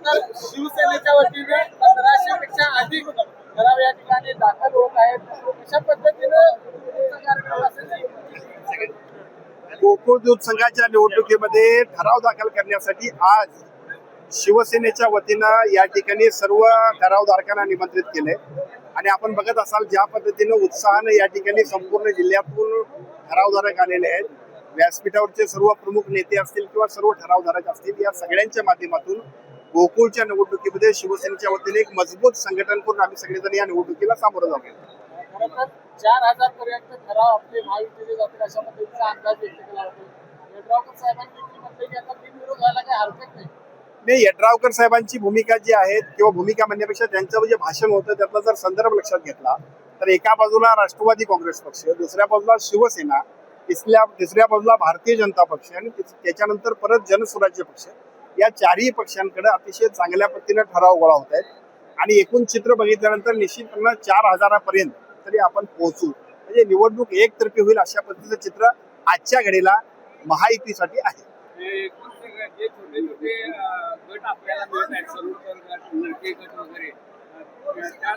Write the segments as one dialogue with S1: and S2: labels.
S1: तर शिवसेनेच्या वतीने 1500 पेक्षा अधिक ठराव या ठिकाणी दाखल होत आहेत. अशा पद्धतीनं कार्यक्रम असेल.
S2: गोकुळ दूध संघाच्या निवडणुकीमध्ये ठराव दाखल करण्यासाठी आज शिवसेनेच्या वतीनं या ठिकाणी सर्व ठरावधारकांना निमंत्रित केले आणि आपण बघत असाल ज्या पद्धतीनं उत्साहाने या ठिकाणी संपूर्ण जिल्ह्यातून ठरावधारक आलेले आहेत. व्यासपीठावरचे सर्व प्रमुख नेते असतील किंवा सर्व ठरावधारक असतील, या सगळ्यांच्या माध्यमातून गोकुळच्या निवडणुकीमध्ये शिवसेनेच्या वतीने एक मजबूत संघटन करून आम्ही सगळेजण या निवडणुकीला सामोरं जाऊ.
S1: खरं तर 4000 पर्यंत ठराव आपले महायुतीचे जातील अशा पद्धतीचा अंदाज व्यक्त केला होता. यड्रावकर साहेबांनी देखील म्हटले की आता बिनविरोध व्हायला काही हरकत नाही.
S2: नाही, यड्रावकर साहेबांची भूमिका जी आहे किंवा भूमिका म्हणण्यापेक्षा त्यांचं जे भाषण होतं त्यातला जर संदर्भ लक्षात घेतला तर एका बाजूला राष्ट्रवादी काँग्रेस पक्ष, दुसऱ्या बाजूला शिवसेना, तिसऱ्या बाजूला भारतीय जनता पक्ष आणि त्याच्यानंतर परत जनसुराज्य पक्ष, या चारही पक्षांकडे अतिशय चांगल्या पद्धतीने ठराव गोळा होत आहेत आणि एकूण चित्र बघितल्यानंतर निश्चितपणे 4000 पर्यंत तरी आपण पोहोचू. म्हणजे निवडणूक एकतर्फी होईल अशा पद्धतीचं चित्र आजच्या घडीला महायुतीसाठी आहे.
S1: जे छोटे छोटे गट आपल्याला मिळत आहेत, सरोवर गट, नळके गट वगैरे, त्या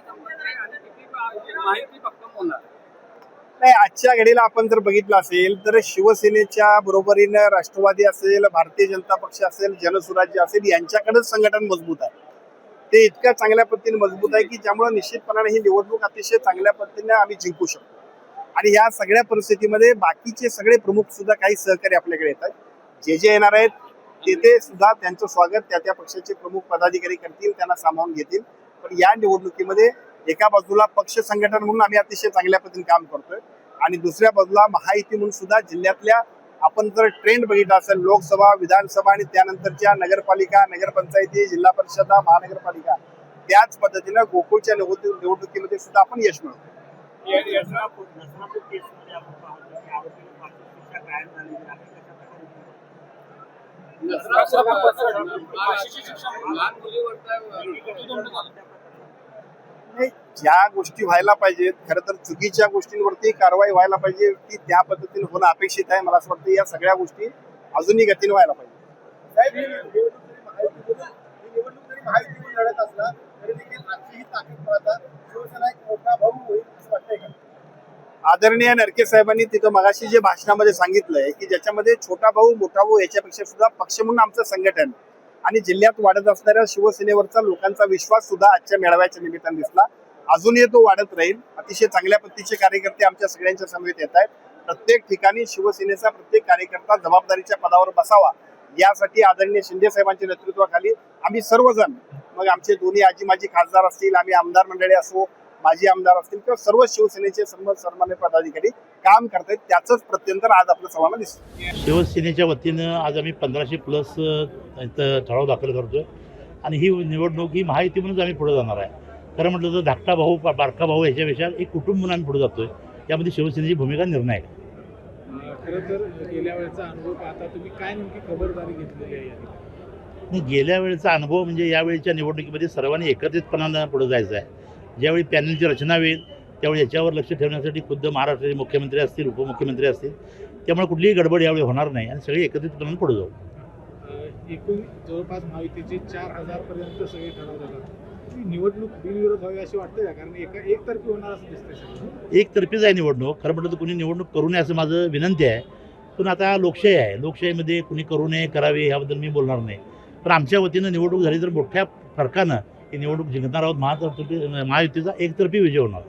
S1: माहिती फक्त होणार
S2: नाही. आजच्या घडीला आपण जर बघितलं असेल तर शिवसेनेच्या बरोबरीनं राष्ट्रवादी असेल, भारतीय जनता पक्ष असेल, जनसुराज्य असेल, यांच्याकडेच संघटन मजबूत आहे. ते इतक्या चांगल्या पद्धतीने मजबूत आहे की ज्यामुळे निश्चितपणाने ही निवडणूक अतिशय चांगल्या पद्धतीने आम्ही जिंकू शकतो. आणि या सगळ्या परिस्थितीमध्ये बाकीचे सगळे प्रमुख सुद्धा काही सहकारी आपल्याकडे येतात. जे येणार आहेत तिथे सुद्धा त्यांचं स्वागत त्या पक्षाचे प्रमुख पदाधिकारी करतील, त्यांना सामावून घेतील. पण या निवडणुकीमध्ये एका बाजूला पक्ष संघटन म्हणून आम्ही अतिशय चांगल्या पद्धतीने काम करतोय आणि दुसऱ्या बाजूला महायुती म्हणून सुद्धा जिल्ह्यातल्या आपण जर ट्रेंड बघितला असेल, लोकसभा, विधानसभा आणि त्यानंतरच्या नगरपालिका, नगरपंचायती, जिल्हा परिषदा, महानगरपालिका, त्याच पद्धतीनं गोकुळच्या निवडणुकीमध्ये सुद्धा आपण यश मिळवतो. ज्या गोष्टी व्हायला पाहिजेत, खरं तर चुकीच्या गोष्टींवरती कारवाई व्हायला पाहिजे ती त्या पद्धतीने होणं अपेक्षित आहे. मला असं वाटतं या सगळ्या गोष्टी अजूनही गतीने व्हायला पाहिजे. आदरणीय नरके साहेबांनी तिथं मगाशी जे भाषणामध्ये सांगितलंय की ज्याच्यामध्ये छोटा भाऊ मोठा भाऊ याच्यापेक्षा सुद्धा पक्ष म्हणून आमचं संघटन आणि जिल्ह्यात वाढत असणाऱ्या शिवसेनेवरचा लोकांचा विश्वास सुद्धा आजच्या मेळाव्याच्या निमित्ताने दिसला. अजूनही तो वाढत राहील. अतिशय चांगल्या पद्धतीचे कार्यकर्ते आमच्या सगळ्यांच्या समवेत येत आहेत. प्रत्येक ठिकाणी शिवसेनेचा प्रत्येक कार्यकर्ता जबाबदारीच्या पदावर बसावा यासाठी आदरणीय शिंदे साहेबांच्या नेतृत्वाखाली आम्ही सर्वजण, मग आमचे दोन्ही आजी माजी खासदार असतील, आम्ही आमदार मंडळी असो, माजी आमदार असतील किंवा सर्व शिवसेनेचे सन्मान्य पदाधिकारी काम करतायत. त्याच प्रत्यंतर आज आपल्या सर्वांना दिसतं.
S3: शिवसेनेच्या वतीनं आज आम्ही 1500+ इथं ठराव दाखल करतोय आणि ही निवडणूक ही महायुती म्हणूनच आम्ही पुढे जाणार आहे. खरं म्हटलं तर धाकटा भाऊ, बारका भाऊ याच्यापेक्षा एक कुटुंब म्हणून आम्ही पुढे जातोय. यामध्ये शिवसेनेची भूमिका निर्णायक आहे.
S4: खरं तर गेल्या वेळेचा अनुभव पाहता तुम्ही काय नेमकी खबरदारी घेतलेली आहे?
S3: नाही, गेल्या वेळेचा अनुभव म्हणजे यावेळीच्या निवडणुकीमध्ये सर्वांनी एकत्रितपणानं पुढे जायचं आहे. ज्यावेळी पॅनलची रचना होईल त्यावेळी याच्यावर लक्ष ठेवण्यासाठी खुद्द महाराष्ट्राचे मुख्यमंत्री असतील, उपमुख्यमंत्री असतील, त्यामुळे कुठलीही गडबड यावेळी होणार नाही आणि सगळी एकत्रितपणे पुढे जाऊ.
S4: एकूण जवळपास महायुतीचे 4000 पर्यंत सगळे ठराव झाला. निवडणूक बिनविरोध व्हावी अशी वाटते का? कारण एकतर्फी होणार असं दिसतंय.
S3: एकतर्फीच आहे निवडणूक. खरं म्हटलं तर कुणी निवडणूक करू नये असं माझं विनंती आहे. पण आता लोकशाही आहे, लोकशाहीमध्ये कुणी करू नये करावे याबद्दल मी बोलणार नाही. पण आमच्या वतीनं निवडणूक झाली तर मोठ्या फरकानं ही निवडणूक जिंकणार आहोत. महायुतीचा एकतर्फी विजय होणार.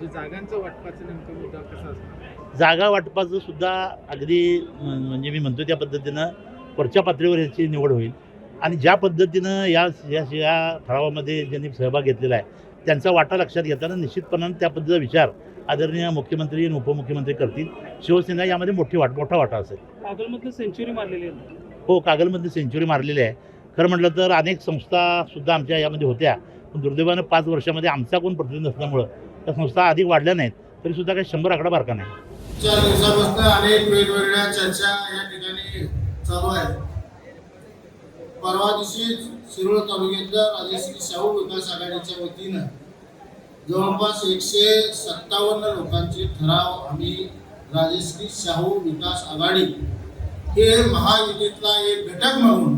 S4: जागांचं वाटपाचं नेमकं मुद्दा कसा असणार?
S3: जागा वाटपाचं सुद्धा अगदी म्हणजे मी म्हणतो त्या पद्धतीनं वरच्या पातळीवर याची निवड होईल आणि ज्या पद्धतीनं या ठरावामध्ये ज्यांनी सहभाग घेतलेला आहे त्यांचा वाटा लक्षात घेताना निश्चितपणाने त्या पद्धतीचा विचार आदरणीय मुख्यमंत्री आणि उपमुख्यमंत्री करतील. शिवसेना यामध्ये मोठा वाटा असेल.
S4: कागलमधलं सेंच्युरी मारलेली आहे.
S3: हो, कागलमध्ये सेंच्युरी मारलेली आहे. खरं म्हटलं तर अनेक संस्थासुद्धा आमच्या यामध्ये होत्या, पण दुर्दैवानं 5 वर्षामध्ये आमचा कोण प्रतिनिधी नसल्यामुळं त्या संस्था अधिक वाढल्या नाहीत. तरीसुद्धा काही 100 आकडा बारका नाही.
S5: 4 दिवसापासून अनेक वेगवेगळ्या चर्चा या ठिकाणी चालू आहेत. परवा दिवशी शिरोळ तालुक्यातल्या राजश्री शाहू विकास आघाडीच्या वतीनं जवळपास 157 लोकांचे ठराव आम्ही राजश्री शाहू विकास आघाडी हे महायुतीतला एक घटक म्हणून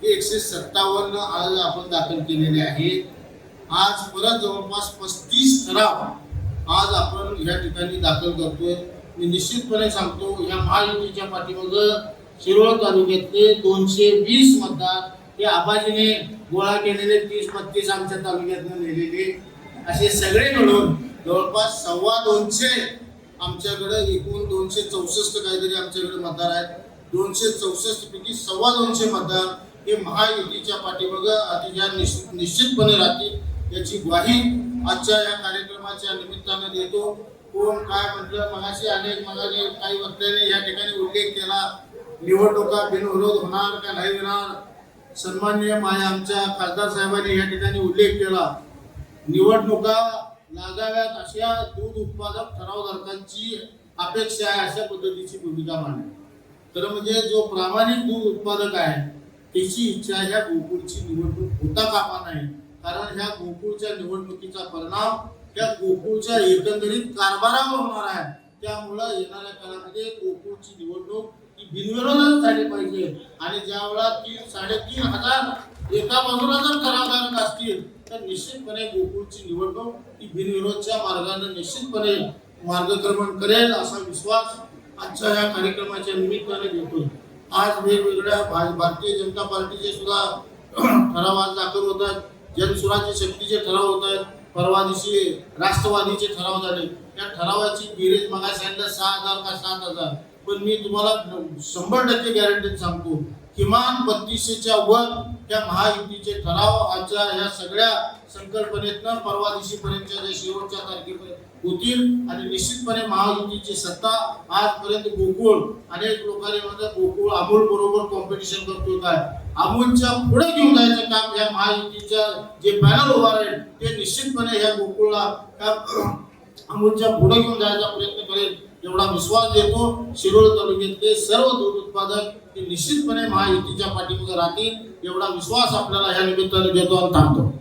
S5: हे 157 आज आपण दाखल केलेले आहेत. आज परत जवळपास 35 ठराव आज आपण या ठिकाणी दाखल करतोय. मी निश्चितपणे सांगतो, या महायुतीच्या पाठीमागं शिरोळ तालुक्यातले 220 मतदार हे आबाजीने गोळा केलेले 30-32 आमच्या तालुक्यातून नेलेले असे सगळे मिळून जवळपास 225 आमच्याकडे एकूण 264 काहीतरी आमच्याकडे मतदार आहेत. 264 पैकी 225 मतदार हे महायुतीच्या पाठीमागं अतिशय निश्चितपणे राहतील याची ग्वाही आजच्या या कार्यक्रमाच्या निमित्तानं देतो. कोण काय म्हटलं मगाशी काही वक्त्यांनी या ठिकाणी उल्लेख केला, निवडणुका बिनविरोध होणार का नाही होणार. सन्माननीय आमच्या खासदार साहेबांनी या ठिकाणी उल्लेख केला, निवडणुका लागाव्यात अशा दूध उत्पादक ठरावधारकांची अपेक्षा आहे अशा पद्धतीची भूमिका मांडली. तर म्हणजे जो प्रामाणिक दूध उत्पादक आहे त्याची इच्छा ह्या गोकुळची निवडणूक होता कामा नाही. कारण ह्या गोकुळच्या निवडणुकीचा परिणाम त्या गोकुळच्या एकंदरीत कारभारावर होणार आहे. त्यामुळं येणाऱ्या काळामध्ये गोकुळची निवडणूक ही बिनविरोधच झाली पाहिजे. आणि ज्या वेळा 3,500 एका बाजूला जर ठरावधारक असतील तर निश्चितपणे गोकुळची निवडणूक ही बिनविरोधच्या मार्गाने निश्चितपणे मार्गक्रमण करेल असा विश्वास आजच्या या कार्यक्रमाच्या निमित्ताने देतो. आज वेगवेगळ्या भारतीय जनता पार्टीचे सुद्धा ठराव आज दाखल होत आहेत. जनसुराज्य शक्तीचे ठराव होत आहेत. परवा दिवशी राष्ट्रवादीचे ठराव झाले. त्या ठरावाची बेरीज मगा सांगितलं 6,000 का 7,000, पण मी तुम्हाला 100% गॅरंटी सांगतो, किमान 3200च्या वर त्या महायुतीचे ठराव आजच्या या सगळ्या संकल्पनेतनं परवा दिवशीपर्यंतच्या जे शेवटच्या तारखेपर्यंत होतील. आणि निश्चितपणे महायुतीची सत्ता आजपर्यंत गोकुळ अनेक लोकांनी म्हणतात गोकुळ अमूल बरोबर कॉम्पिटिशन करतोय. काय अमूलच्या पुढे घेऊन जायचं काम या महायुतीच्या जे पॅनल उभा राहील ते निश्चितपणे या गोकुळला अमूलच्या पुढे घेऊन जायचा प्रयत्न करेल एवढा विश्वास देतो. शिरोळ तालुक्यातले सर्व दूध उत्पादक हे निश्चितपणे महायुतीच्या पाठीमागे राहतील एवढा विश्वास आपल्याला या निमित्ताने देतो आणि थांबतो.